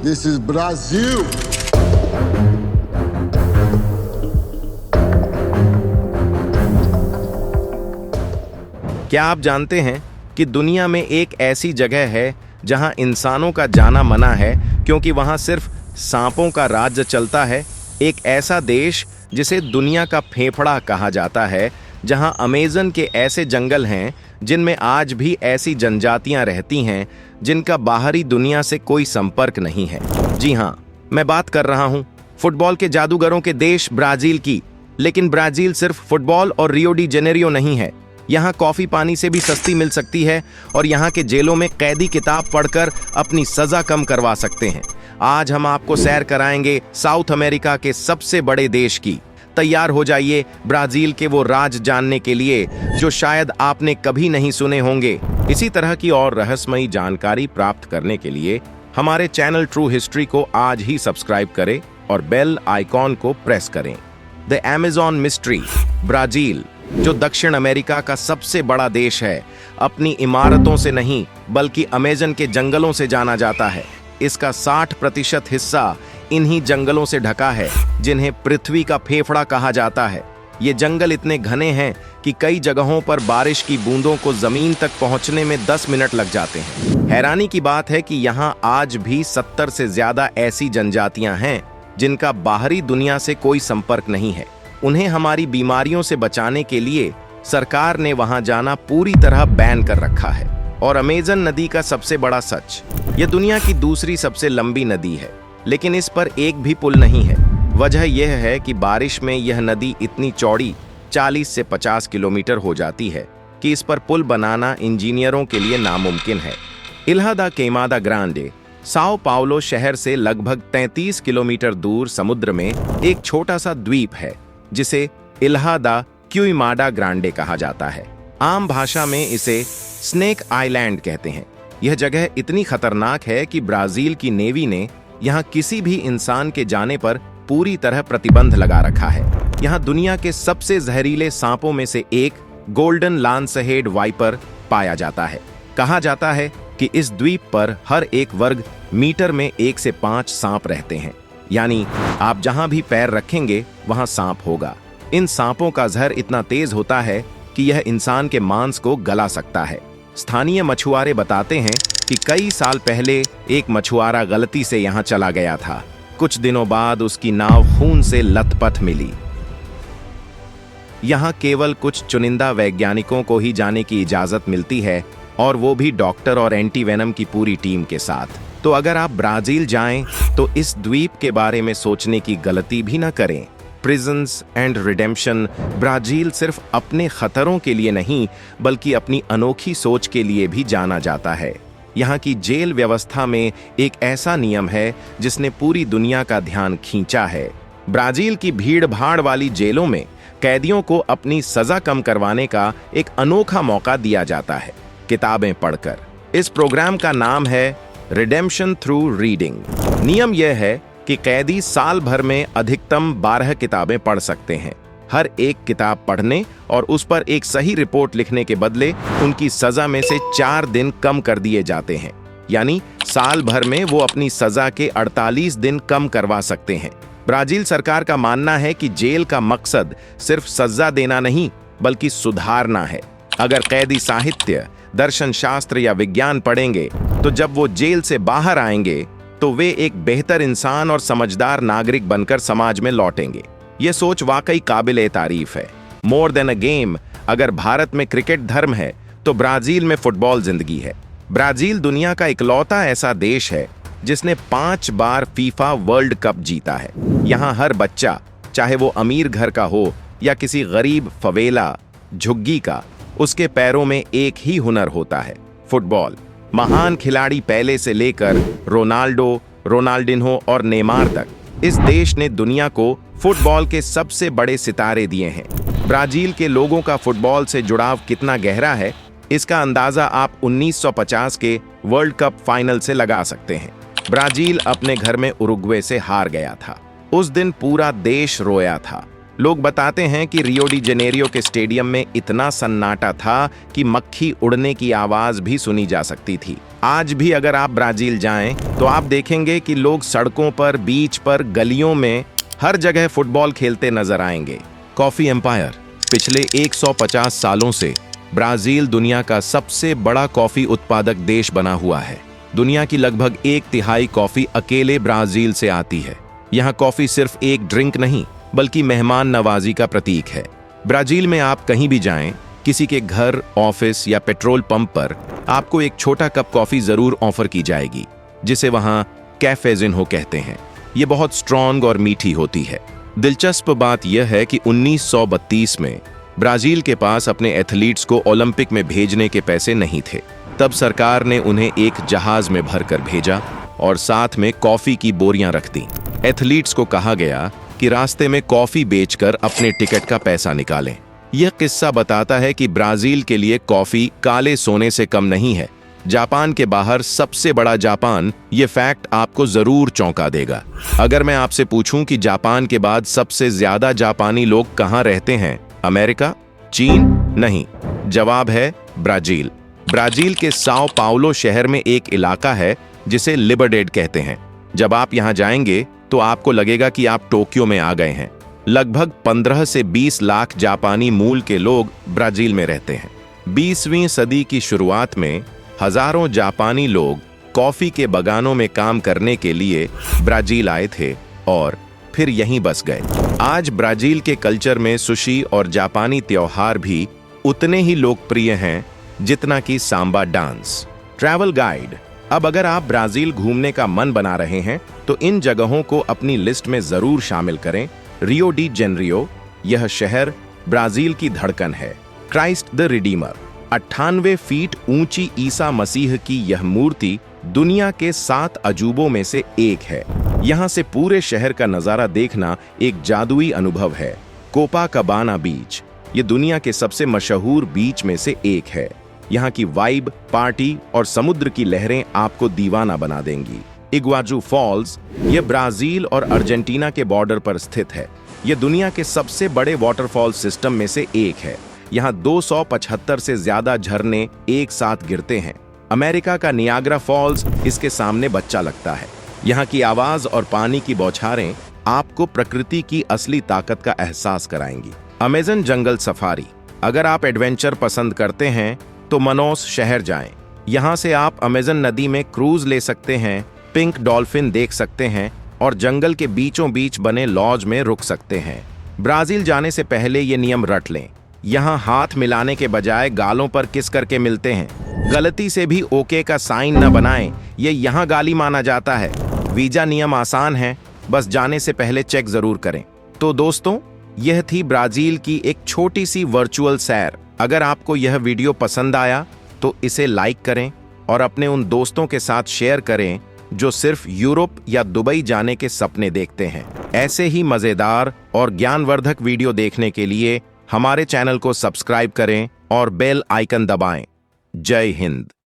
This is Brazil. क्या आप जानते हैं कि दुनिया में एक ऐसी जगह है जहां इंसानों का जाना मना है क्योंकि वहां सिर्फ सांपों का राज्य चलता है। एक ऐसा देश जिसे दुनिया का फेफड़ा कहा जाता है, जहां अमेज़न के ऐसे जंगल हैं जिनमें आज भी ऐसी जनजातियां रहती हैं जिनका बाहरी दुनिया से कोई संपर्क नहीं है। जी हाँ, मैं बात कर रहा हूं फुटबॉल के जादूगरों के देश ब्राजील की। लेकिन ब्राजील सिर्फ फुटबॉल और रियो डी जेनेरियो नहीं है। यहाँ कॉफी पानी से भी सस्ती मिल सकती है और यहाँ के जेलों में कैदी किताब पढ़कर अपनी सजा कम करवा सकते हैं। आज हम आपको सैर कराएंगे साउथ अमेरिका के सबसे बड़े देश की। तैयार हो जाइए ब्राजील के वो राज जानने के लिए जो शायद आपने कभी नहीं सुने होंगे। इसी तरह की और रहस्यमयी जानकारी प्राप्त करने के लिए हमारे चैनल ट्रू हिस्ट्री को आज ही सब्सक्राइब करें और बेल आइकॉन को प्रेस करें। The Amazon mystery. ब्राजील, जो दक्षिण अमेरिका का सबसे बड़ा देश है, अपनी इमारतों से नहीं बल्कि अमेज़न के जंगलों से जाना जाता है। इसका 60% हिस्सा इन्हीं जंगलों से ढका है जिन्हें पृथ्वी का फेफड़ा कहा जाता है। ये जंगल इतने घने हैं कि कई जगहों पर बारिश की बूंदों को जमीन तक पहुंचने में 10 मिनट लग जाते हैं। हैरानी की बात है कि यहाँ आज भी 70 से ज्यादा ऐसी जनजातियां हैं जिनका बाहरी दुनिया से कोई संपर्क नहीं है। उन्हें हमारी बीमारियों से बचाने के लिए सरकार ने वहां जाना पूरी तरह बैन कर रखा है। और अमेज़न नदी का सबसे बड़ा सच, यह दुनिया की दूसरी सबसे लंबी नदी है, लेकिन इस पर एक भी पुल नहीं है। वजह यह है कि बारिश में यह नदी इतनी चौड़ी 40 से 50 किलोमीटर हो जाती है कि इस पर पुल बनाना इंजीनियरों के लिए नामुमकिन है। इल्हा दा क्वेमादा ग्रांडे साओ पाउलो शहर से लगभग 33 किलोमीटर दूर समुद्र में एक छोटा सा द्वीप है जिसे इल्हा दा क्वेमादा ग्रांडे कहा जाता है। आम भाषा में इसे स्नेक आइलैंड कहते हैं। यह जगह इतनी खतरनाक है कि ब्राजील की नेवी ने यहाँ किसी भी इंसान के जाने पर पूरी तरह प्रतिबंध लगा रखा है। यहाँ दुनिया के सबसे जहरीले सांपों में से एक गोल्डन लांसहेड वाइपर पाया जाता है। कहा जाता है कि इस द्वीप पर हर एक वर्ग मीटर में 1 से 5 सांप रहते हैं, यानी आप जहां भी पैर रखेंगे वहां सांप होगा। इन सांपों का जहर इतना तेज होता है कि यह इंसान के मांस को गला सकता है। स्थानीय मछुआरे बताते हैं कि कई साल पहले एक मछुआरा गलती से यहां चला गया था। कुछ दिनों बाद उसकी नाव खून से लथपथ मिली। यहां केवल कुछ चुनिंदा वैज्ञानिकों को ही जाने की इजाजत मिलती है, और वो भी डॉक्टर और एंटीवेनम की पूरी टीम के साथ। तो अगर आप ब्राजील जाएं तो इस द्वीप के बारे में सोचने की गलती भी न करें। प्रिजन्स एंड रिडेम्पशन ब्राजील सिर्फ अपने खतरों के लिए नहीं बल्कि अपनी अनोखी सोच के लिए भी जाना जाता है। यहाँ की जेल व्यवस्था में एक ऐसा नियम है जिसने पूरी दुनिया का ध्यान खींचा है। ब्राजील की भीड़ भाड़ वाली जेलों में कैदियों को अपनी सजा कम करवाने का एक अनोखा मौका दिया जाता है, किताबें पढ़कर। इस प्रोग्राम का नाम है रिडेम्पशन थ्रू रीडिंग। नियम यह है कि कैदी साल भर में अधिकतम 12 किताबें पढ़ सकते हैं। हर एक किताब पढ़ने और उस पर एक सही रिपोर्ट लिखने के बदले उनकी सजा में से 4 दिन कम कर दिए जाते हैं, यानी साल भर में वो अपनी सजा के 48 दिन कम करवा सकते हैं। ब्राजील सरकार का मानना है कि जेल का मकसद सिर्फ सजा देना नहीं बल्कि सुधारना है। अगर कैदी साहित्य, दर्शन शास्त्र या विज्ञान पढ़ेंगे तो जब वो जेल से बाहर आएंगे तो वे एक बेहतर इंसान और समझदार नागरिक बनकर समाज में लौटेंगे। ये सोच वाकई काबिले तारीफ है। मोर देन अ गेम, अगर भारत में क्रिकेट धर्म है तो ब्राजील में फुटबॉल जिंदगी है। ब्राजील दुनिया का इकलौता ऐसा देश है जिसने 5 बार फीफा वर्ल्ड कप जीता है। यहाँ हर बच्चा, चाहे वो अमीर घर का हो या किसी गरीब फवेला झुग्गी का, उसके पैरों में एक ही हुनर होता है, फुटबॉल। महान खिलाड़ी पेले से लेकर रोनाल्डो, रोनाल्डिन्हो और नेमार तक इस देश ने दुनिया को फुटबॉल के सबसे बड़े सितारे दिए हैं। ब्राजील के लोगों का फुटबॉल से जुड़ाव कितना गहरा है, इसका अंदाजा आप 1950 के वर्ल्ड कप फाइनल से लगा सकते हैं। ब्राजील अपने घर में उरुग्वे से हार गया था। उस दिन पूरा देश रोया था। लोग बताते हैं कि रियो डी जेनेरियो के स्टेडियम में इतना सन्नाटा था कि मक्खी उड़ने की आवाज भी सुनी जा सकती थी। आज भी अगर आप ब्राजील जाएं तो आप देखेंगे कि लोग सड़कों पर, बीच पर, गलियों में हर जगह फुटबॉल खेलते नजर आएंगे। Coffee empire. पिछले 150 सालों से ब्राजील दुनिया का सबसे बड़ा कॉफी उत्पादक देश बना हुआ है। दुनिया की लगभग 1/3 कॉफी अकेले ब्राजील से आती है। यहाँ कॉफी सिर्फ एक ड्रिंक नहीं बल्कि मेहमान नवाजी का प्रतीक है। ब्राजील में आप कहीं भी जाएं, किसी के घर, ऑफिस या पेट्रोल पंप पर आपको एक छोटा कप कॉफी जरूर ऑफर की जाएगी, जिसे वहां कैफेजिन्हो कहते हैं। ये बहुत स्ट्रॉन्ग और मीठी होती है। दिलचस्प बात यह है कि 1932 में ब्राजील के पास अपने एथलीट्स को ओलंपिक में भेजने के पैसे नहीं थे। तब सरकार ने उन्हें एक जहाज में भरकर भेजा और साथ में कॉफी की बोरियां रख दी। एथलीट्स को कहा गया कि रास्ते में कॉफी बेचकर अपने टिकट का पैसा निकालें। यह किस्सा बताता है कि ब्राजील के लिए कॉफी काले सोने से कम नहीं है। जापान के बाहर सबसे बड़ा जापान, ये फैक्ट आपको जरूर चौंका देगा। अगर मैं आपसे पूछूं कि जापान के बाद सबसे ज्यादा जापानी लोग कहां रहते हैं, अमेरिका, चीन? नहीं, जवाब है ब्राजील। ब्राजील के साओ पाउलो शहर में एक इलाका है जिसे लिबरडेड कहते हैं। जब आप यहां जाएंगे तो आपको लगेगा कि आप टोक्यो में आ गए हैं। लगभग 15 से 20 लाख जापानी मूल के लोग ब्राजील में रहते हैं। 20वीं सदी की शुरुआत में हजारों जापानी लोग कॉफी के बागानों में काम करने के लिए ब्राजील आए थे और फिर यहीं बस गए। आज ब्राजील के कल्चर में सुशी और जापानी त्योहार भी उतने ही लोकप्रिय हैं जितना कि सांबा डांस। Travel guide. अब अगर आप ब्राजील घूमने का मन बना रहे हैं तो इन जगहों को अपनी लिस्ट में जरूर शामिल करें। रियो डी जेनरियो, यह शहर ब्राजील की धड़कन है। Christ the Redeemer. 98 फीट ऊंची ईसा मसीह की यह मूर्ति दुनिया के 7 अजूबों में से एक है। यहाँ से पूरे शहर का नजारा देखना एक जादुई अनुभव है। कोपाकाबाना बीच, ये दुनिया के सबसे मशहूर बीच में से एक है। यहाँ की वाइब, पार्टी और समुद्र की लहरें आपको दीवाना बना देंगी। इग्वाजू फॉल्स, ये ब्राजील और अर्जेंटीना के बॉर्डर पर स्थित है। यह दुनिया के सबसे बड़े वाटरफॉल सिस्टम में से एक है। यहाँ 275 से ज्यादा झरने एक साथ गिरते हैं। अमेरिका का नियाग्रा फॉल्स इसके सामने बच्चा लगता है। यहाँ की आवाज और पानी की बौछारें आपको प्रकृति की असली ताकत का एहसास कराएंगी। अमेज़न जंगल सफारी। अगर आप एडवेंचर पसंद करते हैं तो मनोस शहर जाएं। यहाँ से आप अमेज़न नदी में क्रूज ले सकते हैं, पिंक डॉल्फिन देख सकते हैं और जंगल के बीचों बीच बने लॉज में रुक सकते हैं। ब्राजील जाने से पहले ये नियम रट लें। यहाँ हाथ मिलाने के बजाय गालों पर किस करके मिलते हैं। गलती से भी ओके का साइन न बनाएं, ये यहाँ गाली माना जाता है। वीजा नियम आसान है, बस जाने से पहले चेक जरूर करें। तो दोस्तों, यह थी ब्राजील की एक छोटी सी वर्चुअल सैर। अगर आपको यह वीडियो पसंद आया तो इसे लाइक करें और अपने उन दोस्तों के साथ शेयर करें जो सिर्फ यूरोप या दुबई जाने के सपने देखते हैं। ऐसे ही मजेदार और ज्ञानवर्धक वीडियो देखने के लिए हमारे चैनल को सब्सक्राइब करें और बेल आइकन दबाएं। जय हिंद।